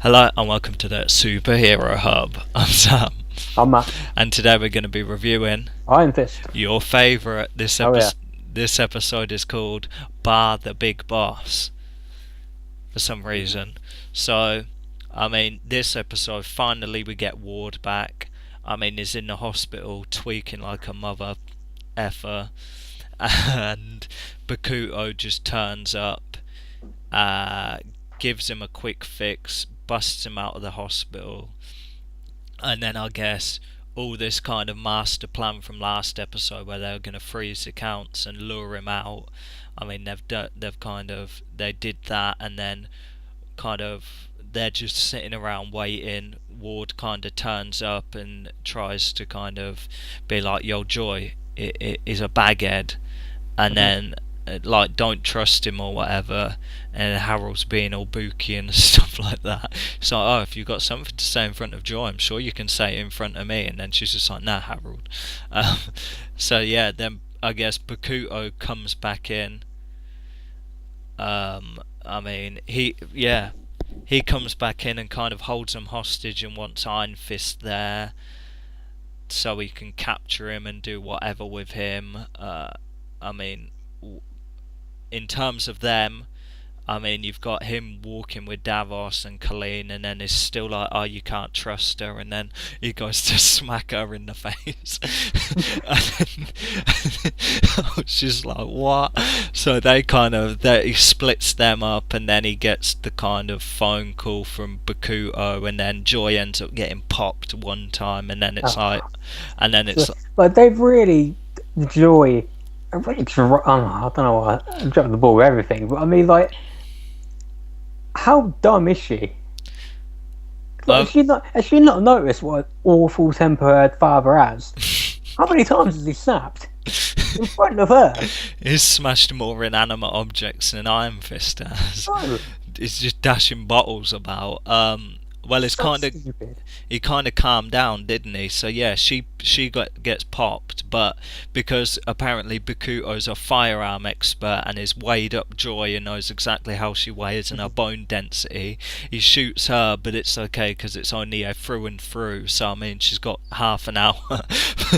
Hello and welcome to the Superhero Hub. I'm Sam, I'm Matt. and today we're going to be reviewing Iron Fist. your favourite. This Oh yeah. this episode is called Bar the Big Boss for some reason. So, this episode finally we get Ward back. He's in the hospital tweaking like a mother effer, and Bakuto just turns up, gives him a quick fix, busts him out of the hospital, and then I guess all this kind of master plan from last episode where they were going to freeze accounts and lure him out. They did that, and then kind of they're just sitting around waiting. Ward kind of turns up and tries to kind of be like, "Yo, Joy, it is a baghead," and then like don't trust him or whatever, and Harold's being all booky and stuff like that. It's like, oh, if you've got something to say in front of Joy, I'm sure you can say it in front of me. And then she's just like, nah, Harold. So yeah, then I guess Bakuto comes back in. He comes back in and kind of holds him hostage and wants Iron Fist there so he can capture him and do whatever with him. I mean, in terms of them, you've got him walking with Davos and Colleen, and then it's still like, oh, you can't trust her, and then he goes to smack her in the face. She's like, what? So he splits them up, and then he gets the kind of phone call from Bakuto, and then Joy ends up getting popped one time, and then it's like they've really Joy. I don't know why I'm dropping the ball with everything, but I mean, like, how dumb is she? Like, has she not noticed what an awful temper her father has? How many times has he snapped in front of her? He's smashed more inanimate objects than Iron Fist has. Oh, He's just dashing bottles about. stupid. He kind of calmed down, didn't he? So yeah, she gets popped, but because apparently Bakuto's a firearm expert and is weighed up Joy and knows exactly how she weighs and her bone density, he shoots her, but it's okay because it's only a through and through. So she's got half an hour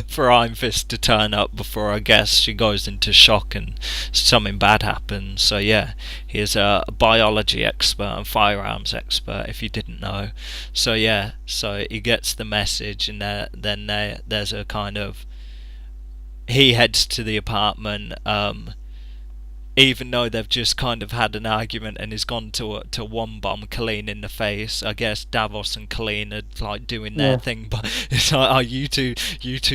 for Iron Fist to turn up before I guess she goes into shock and something bad happens. So yeah, he is a biology expert and firearms expert, if you didn't know. So yeah, so he gets the message, and there's a kind of, he heads to the apartment, even though they've just kind of had an argument, and he's gone to one bomb Colleen in the face. I guess Davos and Colleen are like doing their thing, but it's like, oh, you two,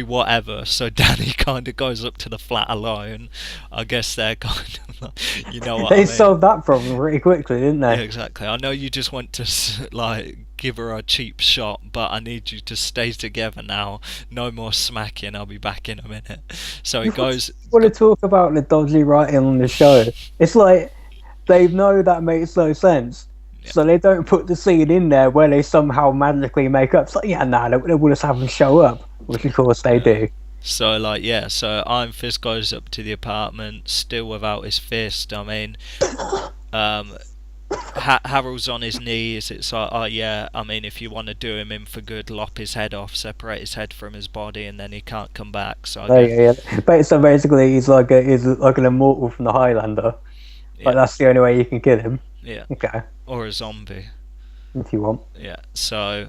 whatever. So Danny kind of goes up to the flat alone. I guess they're kind of like, you know what They solved that problem pretty quickly, didn't they? Yeah, exactly. I know you just want to like give her a cheap shot, but I need you to stay together now. No more smacking. I'll be back in a minute. So he goes. Want to talk about the dodgy writing on the show? It's like they know that makes no sense, so they don't put the scene in there where they somehow magically make up. It's like, yeah, nah, they will just have them show up, which of course they do. So so Iron Fist goes up to the apartment, still without his fist. Harold's on his knees. It's like, oh yeah, if you want to do him in for good, lop his head off, separate his head from his body, and then he can't come back. So So basically, he's like an immortal from the Highlander. Like that's the only way you can kill him. Yeah. Okay. Or a zombie. If you want. Yeah. So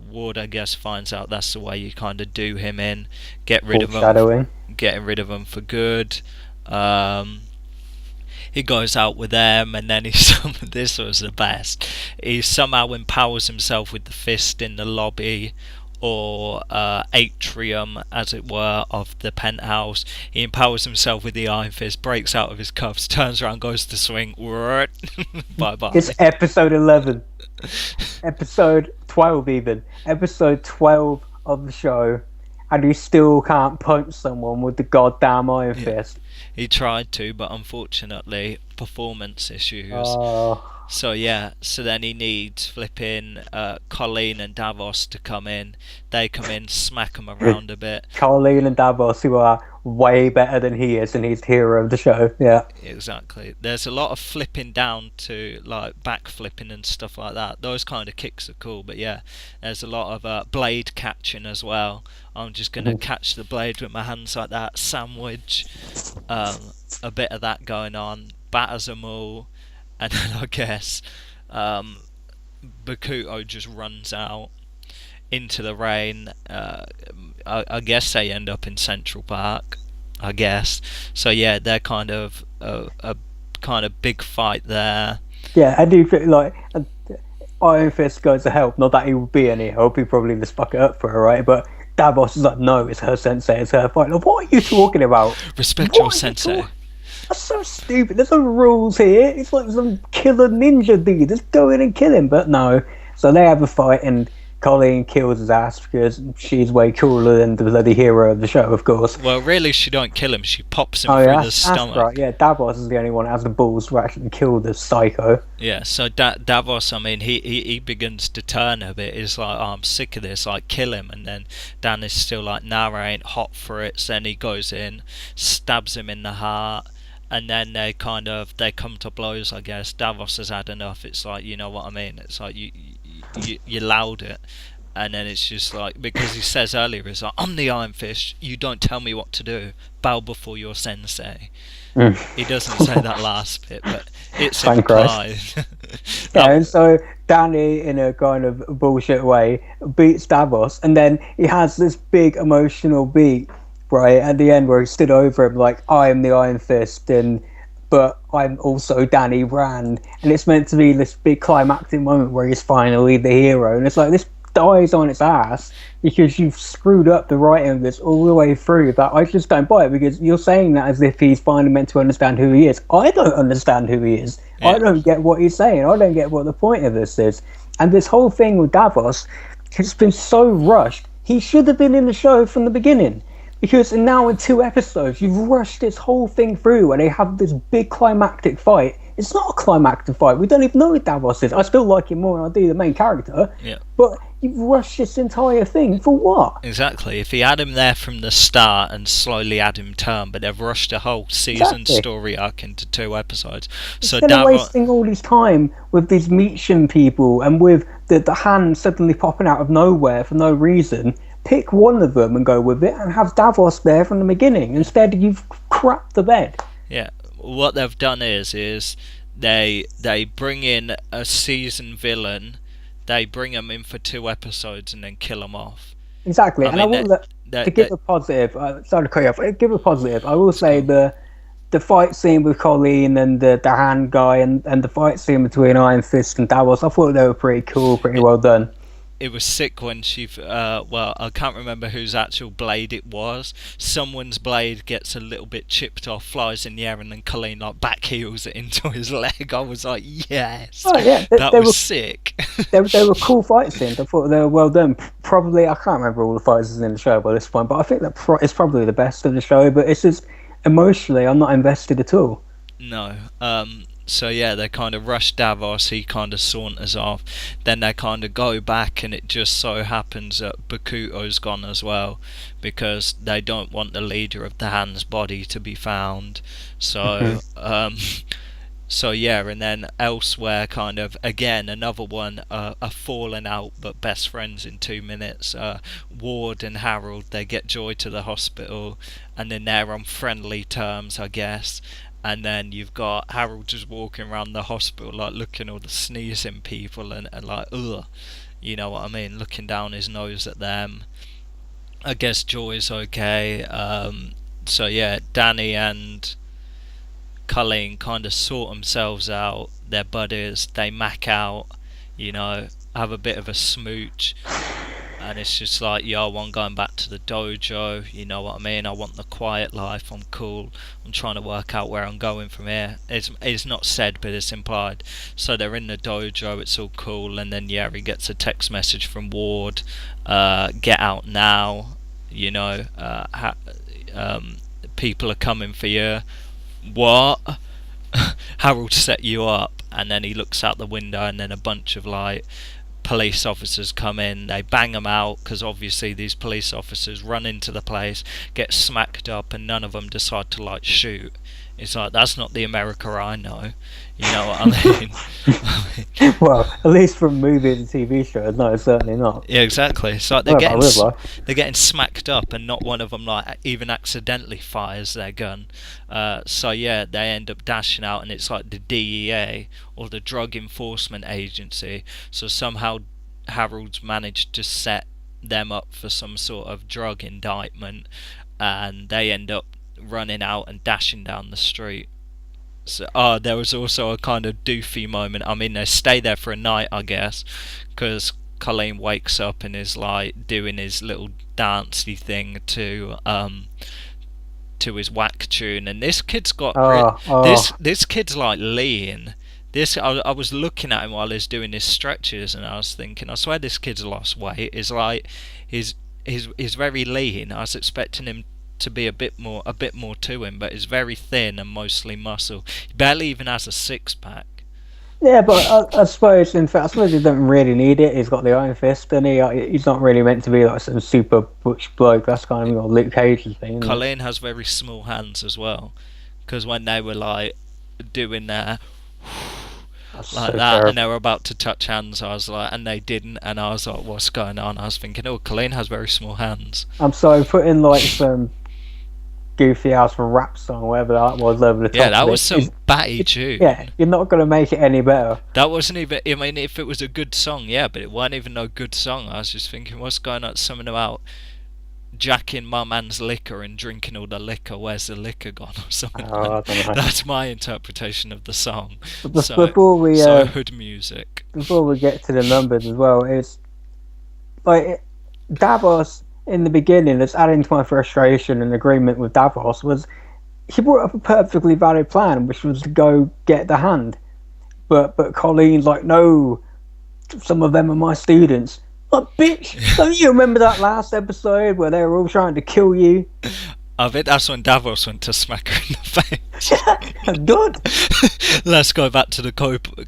Ward, I guess, finds out that's the way you kind of do him in, get rid of him, getting rid of him for good. He goes out with them, and then this was the best. He somehow empowers himself with the fist in the lobby, or atrium, as it were, of the penthouse. He empowers himself with the Iron Fist, breaks out of his cuffs, turns around, goes to swing. Bye bye. It's episode 11, episode 12, even episode 12 of the show, and he still can't punch someone with the goddamn Iron Fist. He tried to, but unfortunately, performance issues. So yeah, so then he needs flipping Colleen and Davos to come in. They come in, smack him around a bit. Colleen and Davos, who are way better than he is, and he's the hero of the show. Yeah. Exactly. There's a lot of flipping down to like back flipping and stuff like that. Those kind of kicks are cool, but yeah, there's a lot of blade catching as well. I'm just gonna Mhm. catch the blade with my hands like that, sandwich. A bit of that going on. Batters them all, and then I guess um, Bakuto just runs out into the rain. I guess they end up in Central Park. I guess. So yeah, they're kind of a kind of big fight there. Yeah, I do feel like Iron Fist goes to help. Not that he would be any help. He probably just fuck it up for her, right? But Davos is like, no, it's her sensei, it's her fight. Like, what are you talking about? Respect your What are you sensei. talking? That's so stupid. There's no rules here. It's like some killer ninja dude. Just go in and kill him. But no. So they have a fight, and Colleen kills his ass because she's way cooler than the bloody hero of the show, of course. Well, really, she don't kill him. She pops him Oh through yeah, the stomach. that's right. Yeah, Davos is the only one that has the balls to actually kill the psycho. Yeah. So Davos, I mean, he begins to turn a bit. He's like, oh, I'm sick of this. Like, kill him. And then Dan is still like, nah, I ain't hot for it. So then he goes in, stabs him in the heart. And then they come to blows. I guess Davos has had enough. It's like, you know what I mean. It's like you allowed it, and then it's just like, because he says earlier, he's like, I'm the Iron Fist. You don't tell me what to do. Bow before your sensei. He doesn't say that last bit, but it's Thank implied. Yeah, and so Danny, in a kind of bullshit way, beats Davos, and then he has this big emotional beat, right, at the end where he stood over him like, I am the Iron Fist, and but I'm also Danny Rand, and it's meant to be this big climactic moment where he's finally the hero, and it's like, this dies on its ass because you've screwed up the writing of this all the way through. That I just don't buy it, because you're saying that as if he's finally meant to understand who he is. I don't understand who he is. Yeah. I don't get what he's saying. I don't get what the point of this is. And this whole thing with Davos has been so rushed. He should have been in the show from the beginning. Because now in 2 episodes, you've rushed this whole thing through where they have this big climactic fight. It's not a climactic fight. We don't even know who Davos is. I still like him more than I do the main character. Yeah. But you've rushed this entire thing for what? Exactly. If he had him there from the start and slowly had him turn, but they've rushed a whole season story arc into 2 episodes. So Instead of wasting all this time with these Meacham people and with the hand suddenly popping out of nowhere for no reason, pick one of them and go with it, and have Davos there from the beginning. Instead, you've crapped the bed. Yeah. What they've done is they bring in a season villain. They bring him in for 2 episodes and then kill him off. Exactly, and I will to give a positive. Sorry to cut you off. Give a positive. I will say the fight scene with Colleen and the hand guy, and the fight scene between Iron Fist and Davos, I thought they were pretty cool, pretty well done. It was sick when I can't remember whose actual blade it was. Someone's blade gets a little bit chipped off, flies in the air, and then Colleen like backheels it into his leg. I was like, yes, oh, yeah, that was sick. They were cool fight scenes. I thought they were well done. Probably, I can't remember all the fights in the show by this point, but I think that it's probably the best of the show. But it's just, emotionally, I'm not invested at all. No. So yeah, they kind of rush Davos, he kind of saunters off. Then they kind of go back, and it just so happens that Bakuto's gone as well, because they don't want the leader of the Hand's body to be found. So, so yeah, and then elsewhere, kind of, again, another one, a falling out but best friends in 2 minutes. Ward and Harold, they get Joy to the hospital, and then they're on friendly terms, I guess. And then you've got Harold just walking around the hospital, like looking at all the sneezing people and like, ugh, you know what I mean, looking down his nose at them. I guess Joy's okay. So yeah, Danny and Colleen kind of sort themselves out. They're buddies. They mac out, you know, have a bit of a smooch. And it's just like, yo, I want going back to the dojo, you know what I mean? I want the quiet life, I'm cool, I'm trying to work out where I'm going from here. It's not said, but it's implied. So they're in the dojo, it's all cool, and then yeah, he gets a text message from Ward, get out now, you know, people are coming for you. What? Harold set you up. and then he looks out the window, and then a bunch of like police officers come in, they bang them out, because obviously these police officers run into the place, get smacked up, and none of them decide to like shoot. It's like, that's not the America I know. You know what I mean? Well, at least from movies and TV shows, no, certainly not. Yeah, exactly. It's like they're getting smacked up, and not one of them like even accidentally fires their gun. So yeah, they end up dashing out, and it's like the DEA, or the Drug Enforcement Agency. So somehow Harold's managed to set them up for some sort of drug indictment, and they end up running out and dashing down the street. So, there was also a kind of doofy moment. I mean, they stay there for a night, I guess, because Colleen wakes up and is like doing his little dancey thing to his whack tune, and this kid's got this kid's like lean. I was looking at him while he's doing his stretches, and I was thinking, I swear this kid's lost weight. Is like he's very lean. I was expecting him to be a bit more to him, but he's very thin and mostly muscle. He barely even has a six-pack. Yeah, but I suppose he doesn't really need it. He's got the Iron Fist, and he's not really meant to be like some super butch bloke. That's kind of Luke Cage's thing. Colleen has very small hands as well, because when they were like doing their like that, terrible. And they were about to touch hands, I was like, and they didn't, and I was like, what's going on? I was thinking, oh, Colleen has very small hands. I'm sorry, putting like some goofy ass rap song, whatever that was, over the top. Yeah, that was some batty tune. Yeah, you're not going to make it any better. That wasn't even, I mean, if it was a good song, yeah, but it wasn't even no good song. I was just thinking, what's going on? Something about jacking my man's liquor and drinking all the liquor. Where's the liquor gone? Or something. I don't know. That's my interpretation of the song. Before we hood music. Before we get to the numbers as well, it's like Davos in the beginning. That's adding to my frustration and agreement with Davos was he brought up a perfectly valid plan, which was to go get the hand, but Colleen's like, no, some of them are my students. Like, bitch, don't you remember that last episode where they were all trying to kill you? I think that's when Davos went to smack her in the face. Good. Let's go back to the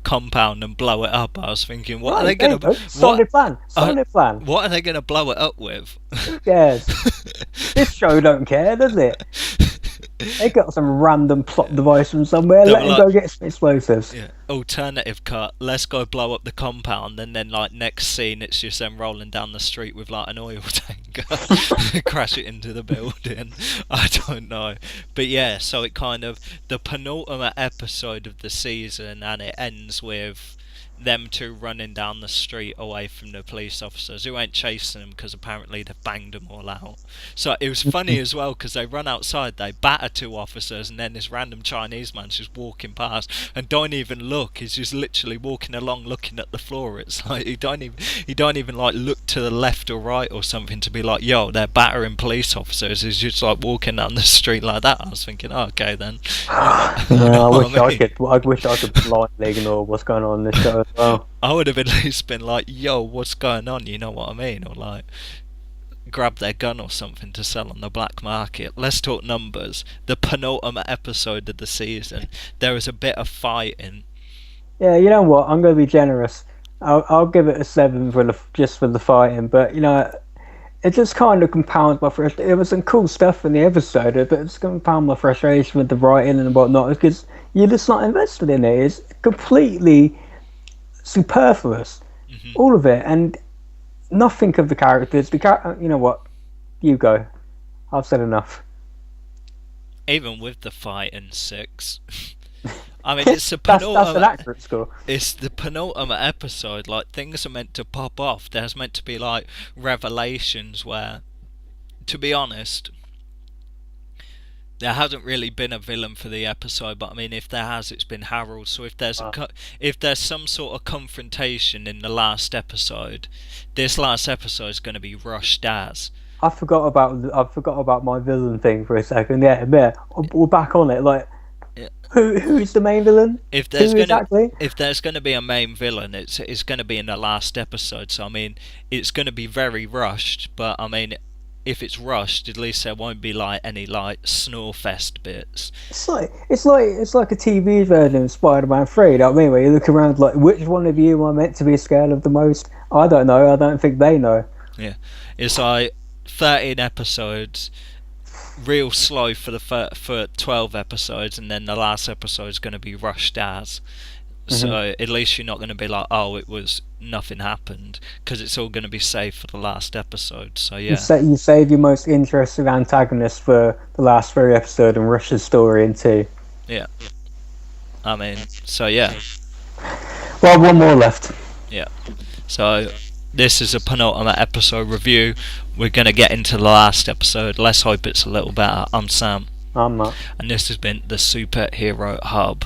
compound and blow it up. I was thinking, what are they going to... Solid plan. What are they going to blow it up with? Who cares? This show don't care, does it? They got some random plot device from somewhere. Let them go get some explosives. Yeah. Alternative cut. Let's go blow up the compound, and then like next scene, it's just them rolling down the street with like an oil tanker, crash it into the building. I don't know, but yeah. So it kind of the penultimate episode of the season, and it ends with them two running down the street away from the police officers who ain't chasing them because apparently they've banged them all out. So it was funny as well because they run outside, they batter two officers, and then this random Chinese man's just walking past and don't even look. He's just literally walking along looking at the floor. It's like he don't even like look to the left or right or something to be like, yo, they're battering police officers. He's just like walking down the street like that. I was thinking, oh, okay then. I wish I could blindly ignore what's going on in this show. Well, I would have at least been like, yo, what's going on, you know what I mean? Or like grab their gun or something to sell on the black market. Let's talk numbers. The penultimate episode of the season, there was a bit of fighting. Yeah, you know what, I'm going to be generous. I'll give it a 7 for the fighting, but you know, it just kind of compounds my frustration. There was some cool stuff in the episode, but it's going to compound my frustration with the writing and whatnot because you're just not invested in it. It's completely superfluous, all of it, and nothing of the characters. You know what? You go. I've said enough. Even with the fight in 6, I mean, it's the penultimate. That's an accurate score. It's the penultimate episode. Like things are meant to pop off. There's meant to be like revelations where, to be honest, there hasn't really been a villain for the episode, but I mean, if there has, it's been Harold. So if there's some sort of confrontation in the last episode, this last episode is going to be rushed as. I forgot about my villain thing for a second. Yeah, we're back on it. Like, yeah. Who's the main villain? If there's going to be a main villain, it's going to be in the last episode. So I mean, it's going to be very rushed. But I mean, if it's rushed, at least there won't be like any like snore fest bits. It's like a TV version of Spider-Man 3. You know what I mean? Where you look around like, which one of you am I meant to be scared of the most? I don't know. I don't think they know. Yeah, it's like 13 episodes, real slow for 12 episodes, and then the last episode is going to be rushed as. So at least you're not going to be like, oh, it was nothing happened, because it's all going to be saved for the last episode. So yeah, You save your most interesting antagonist for the last 3 episodes and rush the story into. yeah. I mean, so yeah. Well, one more left. Yeah. So this is a penultimate episode review. We're going to get into the last episode. Let's hope it's a little better. I'm Sam. I'm Matt. And this has been the Superhero Hub.